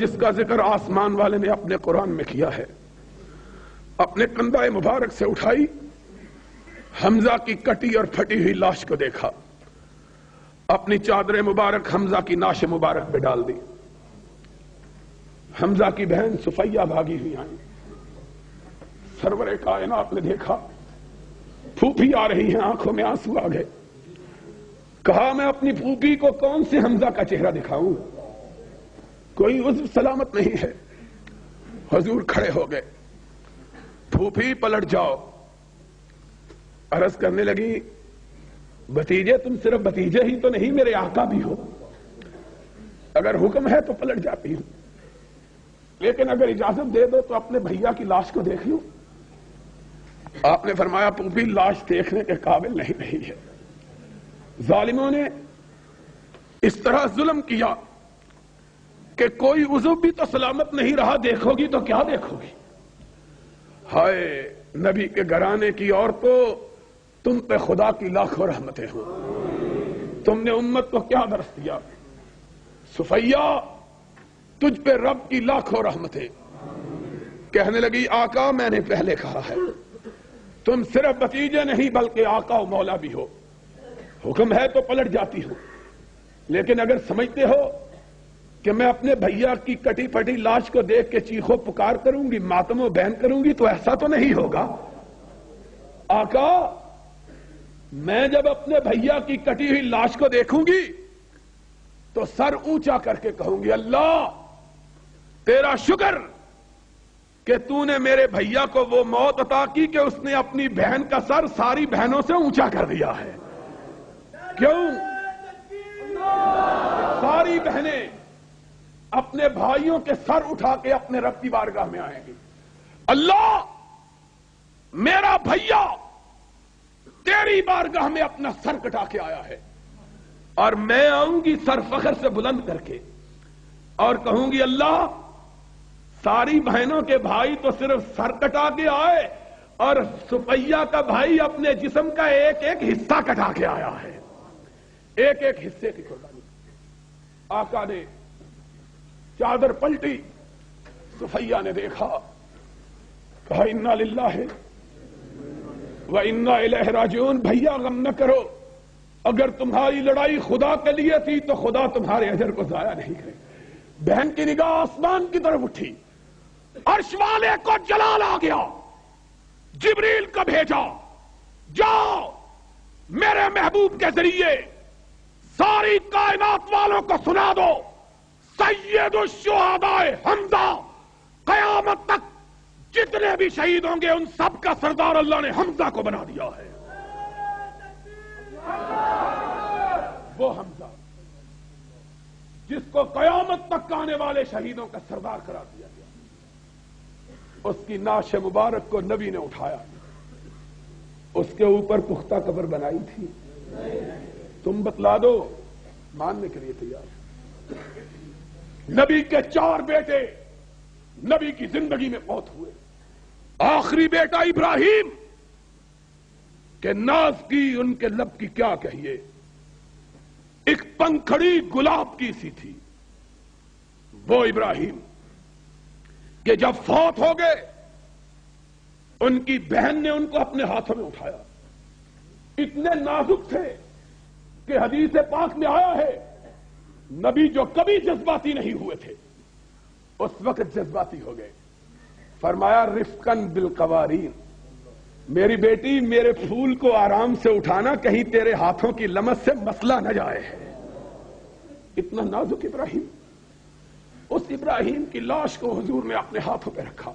جس کا ذکر آسمان والے نے اپنے قرآن میں کیا ہے، اپنے کندھے مبارک سے اٹھائی، حمزہ کی کٹی اور پھٹی ہوئی لاش کو دیکھا، اپنی چادر مبارک حمزہ کی ناش مبارک پہ ڈال دی۔ حمزہ کی بہن صفیہ بھاگی ہوئی آئی، سرور کائنات نے دیکھا، پھوپھی آ رہی ہیں، آنکھوں میں آنسو آ گئے۔ کہا میں اپنی پھوپھی کو کون سے حمزہ کا چہرہ دکھاؤں، کوئی عذر سلامت نہیں ہے۔ حضور کھڑے ہو گئے، پھوپھی پلٹ جاؤ۔ عرض کرنے لگی بھتیجے تم صرف بھتیجے ہی تو نہیں، میرے آقا بھی ہو، اگر حکم ہے تو پلٹ جاتی ہوں، لیکن اگر اجازت دے دو تو اپنے بھیا کی لاش کو دیکھ لوں۔ آپ نے فرمایا پھوپھی لاش دیکھنے کے قابل نہیں رہی ہے۔ ظالموں نے اس طرح ظلم کیا کہ کوئی عضو بھی تو سلامت نہیں رہا، دیکھو گی تو کیا دیکھو گی؟ ہائے نبی کے گھرانے کی عورتوں، تم پہ خدا کی لاکھوں رحمتیں ہوں، تم نے امت کو کیا درس دیا۔ صفیہ تجھ پہ رب کی لاکھوں رحمتیں۔ کہنے لگی آقا میں نے پہلے کہا ہے، تم صرف بھتیجے نہیں بلکہ آقا و مولا بھی ہو، حکم ہے تو پلٹ جاتی ہوں، لیکن اگر سمجھتے ہو کہ میں اپنے بھیا کی کٹی پھٹی لاش کو دیکھ کے چیخو پکار کروں گی، ماتم و بہن کروں گی، تو ایسا تو نہیں ہوگا۔ آقا میں جب اپنے بھیا کی کٹی ہوئی لاش کو دیکھوں گی تو سر اونچا کر کے کہوں گی اللہ تیرا شکر کہ تو نے میرے بھیا کو وہ موت عطا کی کہ اس نے اپنی بہن کا سر ساری بہنوں سے اونچا کر دیا ہے۔ کیوں؟ ساری بہنیں اپنے بھائیوں کے سر اٹھا کے اپنے رب کی بارگاہ میں آئیں گی، اللہ میرا بھیا تیری بارگاہ میں اپنا سر کٹا کے آیا ہے، اور میں آؤں گی سر فخر سے بلند کر کے اور کہوں گی اللہ ساری بہنوں کے بھائی تو صرف سر کٹا کے آئے اور صفیہ کا بھائی اپنے جسم کا ایک ایک حصہ کٹا کے آیا ہے، ایک ایک حصے کی قربانی۔ آقا نے چادر پلٹی، صفیہ نے دیکھا، کہا انا للہ وَإِنَّا إِلَيْهِ رَاجِعُونَ، بھیا غم نہ کرو، اگر تمہاری لڑائی خدا کے لیے تھی تو خدا تمہارے اجر کو ضائع نہیں کرے۔ بہن کی نگاہ آسمان کی طرف اٹھی، عرش والے کو جلال آ گیا، جبریل کو بھیجا، جاؤ میرے محبوب کے ذریعے ساری کائنات والوں کو سنا دو سید الشہداء حمزہ، قیامت تک جتنے بھی شہید ہوں گے ان سب کا سردار اللہ نے حمزہ کو بنا دیا ہے۔ وہ حمزہ جس کو قیامت تک آنے والے شہیدوں کا سردار قرار دیا گیا، اس کی ناش مبارک کو نبی نے اٹھایا، اس کے اوپر پختہ قبر بنائی تھی۔ تم بتلا دو، ماننے کے لیے تیار۔ نبی کے 4 بیٹے نبی کی زندگی میں فوت ہوئے، آخری بیٹا ابراہیم کہ ناز کی ان کے لب کی کیا کہیے، ایک پنکھڑی گلاب کی سی تھی وہ ابراہیم کہ جب فوت ہو گئے ان کی بہن نے ان کو اپنے ہاتھوں میں اٹھایا، اتنے نازک تھے کہ حدیث پاک میں آیا ہے نبی جو کبھی جذباتی نہیں ہوئے تھے اس وقت جذباتی ہو گئے، فرمایا رفقن بالقوارین، میری بیٹی میرے پھول کو آرام سے اٹھانا، کہیں تیرے ہاتھوں کی لمس سے مسئلہ نہ جائے۔ اتنا نازک ابراہیم، اس ابراہیم کی لاش کو حضور نے اپنے ہاتھوں پہ رکھا،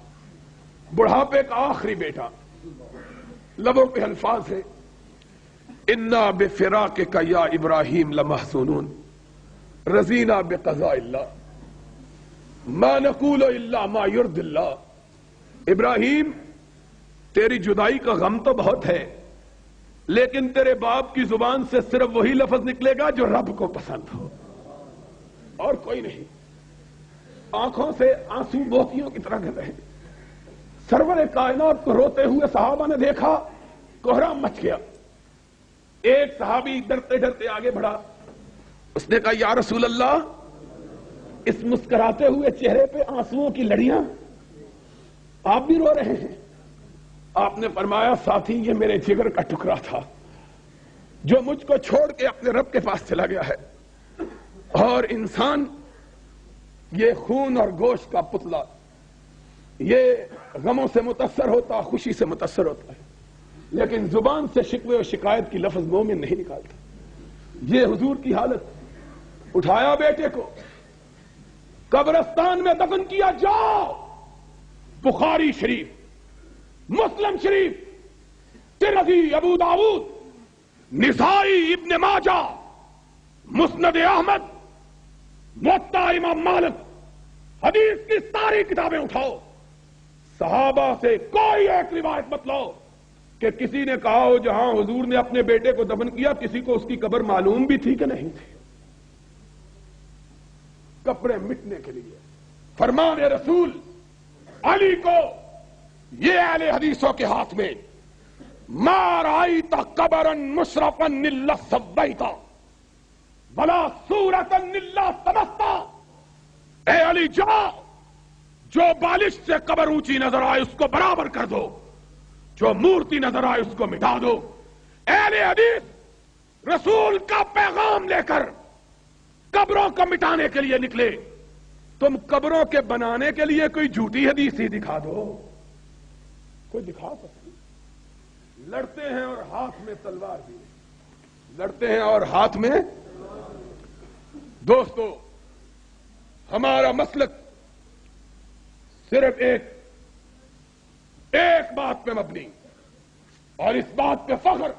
بڑھاپے کا آخری بیٹا، لبوں پہ الفاظ ہے انا بفراقک یا ابراہیم لمحزونون رضینا بقضاء اللہ ما نقول الا ما یرضی اللہ۔ ابراہیم تیری جدائی کا غم تو بہت ہے، لیکن تیرے باپ کی زبان سے صرف وہی لفظ نکلے گا جو رب کو پسند ہو، اور کوئی نہیں۔ آنکھوں سے آنسو موتیوں کی طرح گر رہے، سرور کائنات کو روتے ہوئے صحابہ نے دیکھا، کوہرام مچ گیا۔ ایک صحابی ڈرتے ڈرتے آگے بڑھا، اس نے کہا یا رسول اللہ اس مسکراتے ہوئے چہرے پہ آنسوؤں کی لڑیاں، آپ بھی رو رہے ہیں۔ آپ نے فرمایا ساتھی یہ میرے جگر کا ٹکڑا تھا جو مجھ کو چھوڑ کے اپنے رب کے پاس چلا گیا ہے، اور انسان یہ خون اور گوشت کا پتلا یہ غموں سے متاثر ہوتا، خوشی سے متاثر ہوتا ہے، لیکن زبان سے شکوے اور شکایت کی لفظ مومن نہیں نکالتا۔ یہ حضور کی حالت، اٹھایا بیٹے کو قبرستان میں دفن کیا، جاؤ بخاری شریف، مسلم شریف، ترمذی، ابو داؤد، نسائی، ابن ماجہ، مسند احمد، موطا امام مالک، حدیث کی ساری کتابیں اٹھاؤ، صحابہ سے کوئی ایک روایت بتلاؤ کہ کسی نے کہا ہو جہاں حضور نے اپنے بیٹے کو دفن کیا کسی کو اس کی قبر معلوم بھی تھی کہ نہیں تھی۔ کپڑے مٹنے کے لیے فرمان رسول علی کو یہ اہل حدیثوں کے ہاتھ میں، ما رأیت قبرا مشرفا الا سبیتا ولا صورتا الا طمستا۔ اے علی جاؤ، جو بالش سے قبر اونچی نظر آئے اس کو برابر کر دو، جو مورتی نظر آئے اس کو مٹا دو۔ اہل حدیث رسول کا پیغام لے کر قبروں کو مٹانے کے لیے نکلے، تم قبروں کے بنانے کے لیے کوئی جھوٹی حدیث ہی دکھا دو، کوئی دکھا سکتے۔ لڑتے ہیں اور ہاتھ میں تلوار بھی، لڑتے ہیں اور ہاتھ میں۔ دوستو ہمارا مسلک صرف ایک بات پہ مبنی، اور اس بات پہ فخر،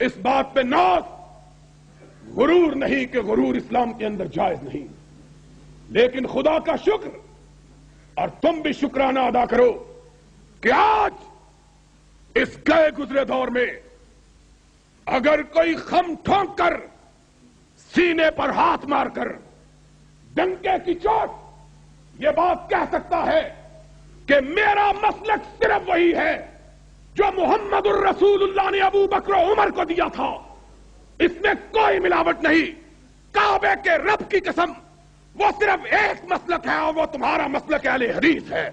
اس بات پہ ناز، غرور نہیں کہ غرور اسلام کے اندر جائز نہیں، لیکن خدا کا شکر، اور تم بھی شکرانہ ادا کرو کہ آج اس گئے گزرے دور میں اگر کوئی خم ٹھونک کر، سینے پر ہاتھ مار کر، ڈنکے کی چوٹ یہ بات کہہ سکتا ہے کہ میرا مسلک صرف وہی ہے جو محمد الرسول اللہ نے ابو بکر و عمر کو دیا تھا، اس میں کوئی ملاوٹ نہیں، کعبے کے رب کی قسم وہ صرف ایک مسلک ہے اور وہ تمہارا مسلک اہل حدیث ہے،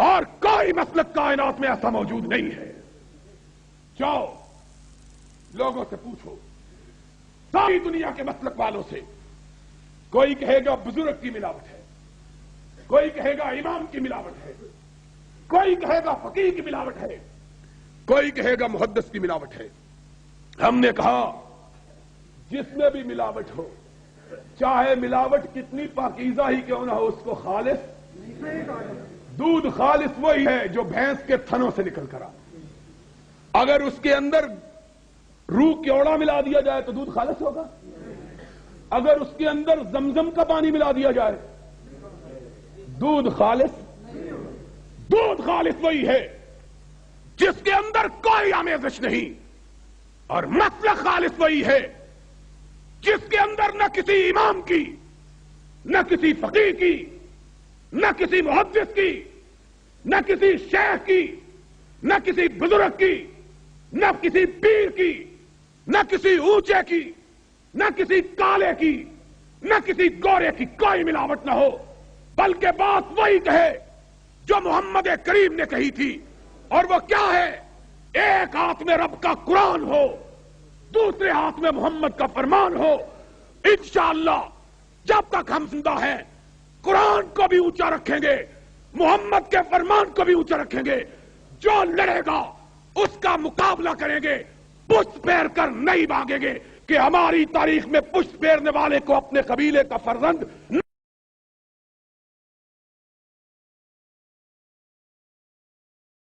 اور کوئی مسلک کائنات میں ایسا موجود نہیں ہے۔ جاؤ لوگوں سے پوچھو، ساری دنیا کے مسلک والوں سے، کوئی کہے گا بزرگ کی ملاوٹ ہے، کوئی کہے گا امام کی ملاوٹ ہے، کوئی کہے گا فقیہ کی ملاوٹ ہے، کوئی کہے گا محدث کی ملاوٹ ہے۔ ہم نے کہا جس میں بھی ملاوٹ ہو، چاہے ملاوٹ کتنی پاکیزہ ہی کیوں نہ ہو، اس کو خالص، دودھ خالص وہی ہے جو بھینس کے تھنوں سے نکل کر آ۔ اگر اس کے اندر روح کیوڑا ملا دیا جائے تو دودھ خالص ہوگا؟ اگر اس کے اندر زمزم کا پانی ملا دیا جائے دودھ خالص؟ دودھ خالص وہی ہے جس کے اندر کوئی آمیزش نہیں، اور مسلک خالص وہی ہے جس کے اندر نہ کسی امام کی، نہ کسی فقیہ کی، نہ کسی محدث کی، نہ کسی شیخ کی، نہ کسی بزرگ کی، نہ کسی پیر کی، نہ کسی اونچے کی، نہ کسی کالے کی، نہ کسی گورے کی کوئی ملاوٹ نہ ہو، بلکہ بات وہی کہے جو محمد کریم نے کہی تھی، اور وہ کیا ہے؟ ایک ہاتھ میں رب کا قرآن ہو، دوسرے ہاتھ میں محمد کا فرمان ہو۔ انشاءاللہ جب تک ہم زندہ ہیں قرآن کو بھی اونچا رکھیں گے، محمد کے فرمان کو بھی اونچا رکھیں گے۔ جو لڑے گا اس کا مقابلہ کریں گے، پشت پھیر کر نہیں بھاگیں گے کہ ہماری تاریخ میں پشت پھیرنے والے کو اپنے قبیلے کا فرزند